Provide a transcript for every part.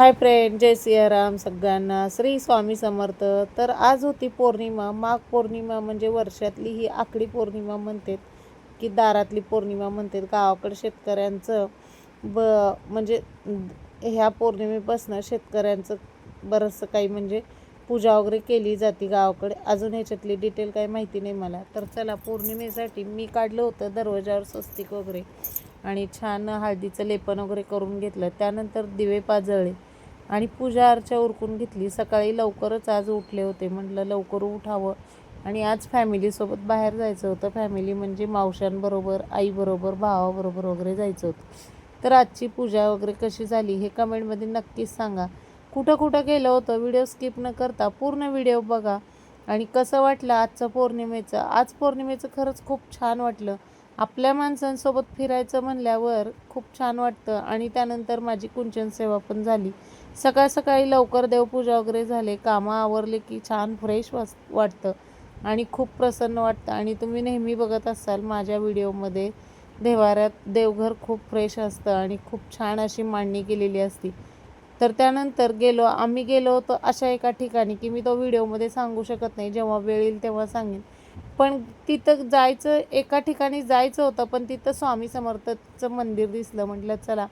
Hi friend, जय सियाराम सगळ्यांना. श्री स्वामी समर्थ. तर आज होती पौर्णिमा, माघ पौर्णिमा. म्हणजे वर्षातली ही आखडी पौर्णिमा म्हणतात की दारातली पौर्णिमा म्हणतात. गावाकडे शेतकऱ्यांचं म्हणजे ह्या पौर्णिमेपासून शेतकऱ्यांचं बरंचसं काही म्हणजे पूजा वगैरे केली जाते गावाकडे. अजून ह्याच्यातली डिटेल काही माहिती नाही मला. तर चला, पौर्णिमेसाठी मी काढलं होतं दरवाजावर स्वस्तिक वगैरे आणि छान हळदीचं लेपन वगैरे करून घेतलं. त्यानंतर दिवे पाजळले आणि पूजा अर्चा उरकून घेतली. सकाळी लवकरच आज उठले होते, म्हटलं लवकर उठावं आणि आज फॅमिलीसोबत बाहेर जायचं होतं. फॅमिली म्हणजे मावशांबरोबर, आईबरोबर, भावाबरोबर वगैरे जायचं होतं. तर आजची पूजा वगैरे कशी झाली हे कमेंटमध्ये नक्कीच सांगा. कुठं कुठं गेलं होतं व्हिडिओ स्किप न करता पूर्ण व्हिडिओ बघा. आणि कसं वाटलं आजचं पौर्णिमेचं. आज पौर्णिमेचं खरंच खूप छान वाटलं. आपल्या माणसांसोबत फिरायचं म्हणल्यावर खूप छान वाटतं. आणि त्यानंतर माझी कुंचन सेवा पण झाली. सकाळ सकाळी लवकर देवपूजा वगैरे झाले, कामं आवरले की छान फ्रेश वाटतं आणि खूप प्रसन्न वाटतं. आणि तुम्ही नेहमी बघत असाल माझ्या व्हिडिओमध्ये देवाऱ्यात देवघर खूप फ्रेश असतं आणि खूप छान अशी मांडणी केलेली असती. तर त्यानंतर आम्ही गेलो होतो अशा एका ठिकाणी की मी तो व्हिडिओमध्ये सांगू शकत नाही, जेव्हा वेळ येईल तेव्हा सांगेन. पण तिथं जायचं, एका ठिकाणी जायचं होतं, पण तिथं स्वामी समर्थचं मंदिर दिसलं. म्हटलं चला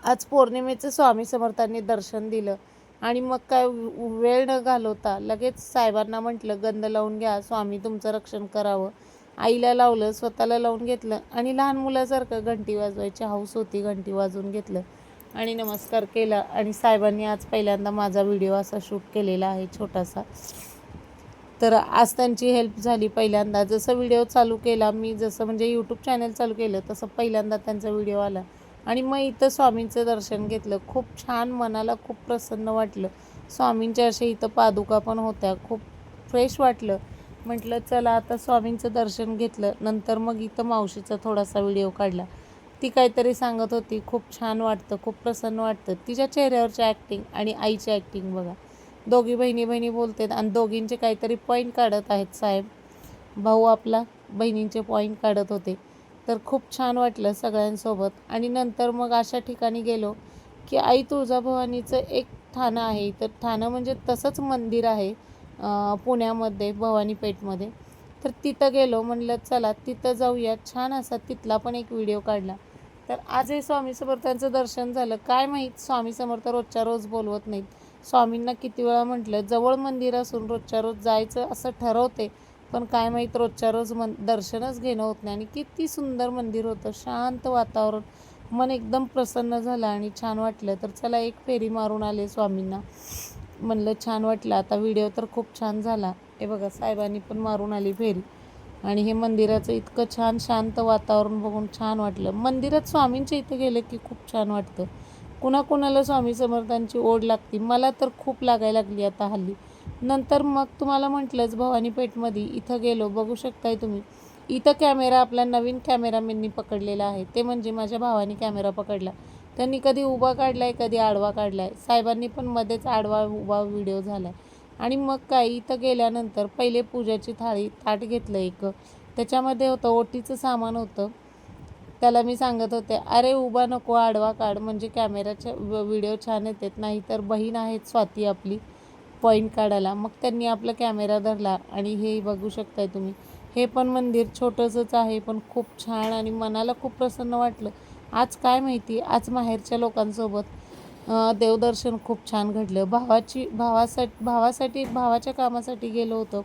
आज पौर्णिमेचं स्वामी समर्थांनी दर्शन दिलं. आणि मग काय वेळ न घालवता लगेच साहेबांना म्हटलं गंध लावून घ्या, स्वामी तुमचं रक्षण करावं. आईला लावलं, स्वतःला लावून घेतलं आणि लहान मुलासारखं घंटी वाजवायची हौस होती, घंटी वाजवून घेतलं आणि नमस्कार केला. आणि साहेबांनी आज पहिल्यांदा माझा व्हिडिओ असा शूट केलेला आहे छोटासा. तर आज त्यांची हेल्प झाली पहिल्यांदा. जसं व्हिडिओ चालू केला मी, जसं म्हणजे यूट्यूब चॅनल चालू केलं तसं पहिल्यांदा त्यांचा व्हिडिओ आला. आणि मग इथं स्वामींचं दर्शन घेतलं. खूप छान, मनाला खूप प्रसन्न वाटलं. स्वामींच्या अशा इथं पादुका पण होत्या. खूप फ्रेश वाटलं. म्हटलं चला आता स्वामींचं दर्शन घेतलं. नंतर मग इथं मावशीचा थोडासा व्हिडिओ काढला. ती काहीतरी सांगत होती. खूप छान वाटतं, खूप प्रसन्न वाटतं. तिच्या चेहऱ्यावरची ॲक्टिंग आणि आईची ॲक्टिंग बघा. दोघी बहिणी बोलतात आणि दोघींचे काहीतरी पॉईंट काढत आहेत साहेब. भाऊ आपला बहिणींचे पॉईंट काढत होते. तर खूप छान वाटलं सगळ्यांसोबत. आणि नंतर मग अशा ठिकाणी गेलो की आई तुळजाभवानीचं एक ठाणं आहे. तर ठाणं म्हणजे तसंच मंदिर आहे पुण्यामध्ये, भवानी पेठमध्ये. तर तिथं गेलो. म्हणलं चला तिथं जाऊया. छान असा तिथला पण एक व्हिडिओ काढला. तर आजही स्वामी समर्थांचं दर्शन झालं. काय माहीत, स्वामी समर्थ रोजच्या रोज बोलवत नाहीत. स्वामींना किती वेळा म्हटलं, जवळ मंदिर असून रोजच्या रोज जायचं असं ठरवते, पण काय माहीत रोजच्या रोज दर्शनच घेणं होत नाही. आणि किती सुंदर मंदिर होतं, शांत वातावरण, मन एकदम प्रसन्न झालं आणि छान वाटलं. तर चला एक फेरी मारून आले स्वामींना. म्हणलं छान वाटलं. आता व्हिडिओ तर खूप छान झाला. हे बघा, साहेबांनी पण मारून आली फेरी. आणि हे मंदिराचं इतकं छान शांत वातावरण बघून छान वाटलं. मंदिरात स्वामींच्या इथे गेलं की खूप छान वाटतं. कुणाकुणाला स्वामी समर्थांची ओढ लागते, मला तर खूप लागायला लागली आता हल्ली. नंतर मग तुम्हाला म्हटलंच भवानी पेठमध्ये इथं गेलो. बघू शकताय तुम्ही इथं कॅमेरा आपला नवीन कॅमेरामॅननी पकडलेला आहे. ते म्हणजे माझ्या भावाने कॅमेरा पकडला. त्यांनी कधी उभा काढलाय, कधी आडवा काढलाय. साहेबांनी पण मध्येच आडवा उभा व्हिडिओ झाला. आणि मग काय, इथं गेल्यानंतर पहिले पूजाची ताट घेतलं एक. त्याच्यामध्ये होतं ओटीचं सामान होतं. त्याला मी सांगत होते, अरे उभा नको, आडवा काढ, म्हणजे कॅमेराच्या व्हिडिओ छान येतात. नाही तर बहीण आहेत स्वाती आपली पॉईंट काढायला. मग त्यांनी आपला कॅमेरा धरला. आणि हे बघू शकताय तुम्ही, हे पण मंदिर छोटंसंच आहे पण खूप छान आणि मनाला खूप प्रसन्न वाटलं. आज काय माहिती, आज माहेरच्या लोकांसोबत देवदर्शन खूप छान घडलं. भावाच्या कामासाठी गेलो होतो,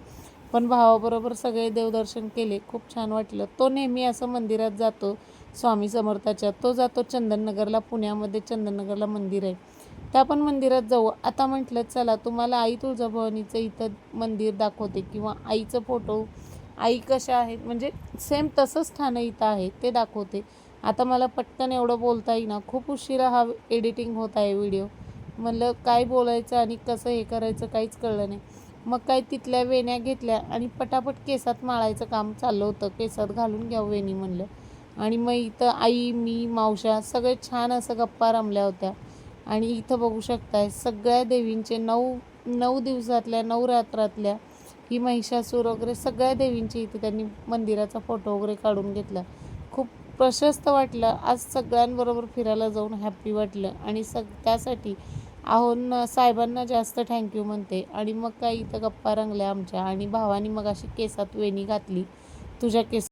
पण भावाबरोबर सगळे देवदर्शन केले. खूप छान वाटलं. तो नेहमी असं मंदिरात जातो स्वामी समर्थाच्या. तो जातो चंदननगरला, पुण्यामध्ये चंदननगरला मंदिर आहे. त्या पण मंदिरात जाऊ. आता म्हटलं चला तुम्हाला आई तुळजाभवानीचं इथं मंदिर दाखवते, किंवा आईचं फोटो, आई कशा आहेत म्हणजे सेम तसंच ठाणं इथं आहे ते दाखवते. आता मला पटकन एवढं बोलता येईना, खूप उशिरा हा एडिटिंग होत आहे व्हिडिओ. म्हणलं काय बोलायचं आणि कसं हे करायचं काहीच कळलं नाही. मग काय तिथल्या वेण्या घेतल्या आणि पटापट केसात माळायचं काम चाललं होतं. केसात घालून घ्यावं वेणी म्हणलं. आणि मग इथं आई, मी, मावशा सगळे छान असं गप्पा रमल्या होत्या. आणि इथं बघू शकताय सगळ्या देवींचे 9 दिवसातल्या 9 रात्रातल्या ही महिषासूर वगैरे सगळ्या देवींची इथे त्यांनी मंदिराचा फोटो वगैरे काढून घेतला. खूप प्रशस्त वाटलं. आज सगळ्यांबरोबर फिरायला जाऊन हॅप्पी वाटलं आणि त्यासाठी साहेबांना जास्त थँक्यू म्हणते. आणि मग काय इथं गप्पा रंगल्या आमच्या आणि भावानी मग अशी केसात वेणी घातली. तुझ्या केस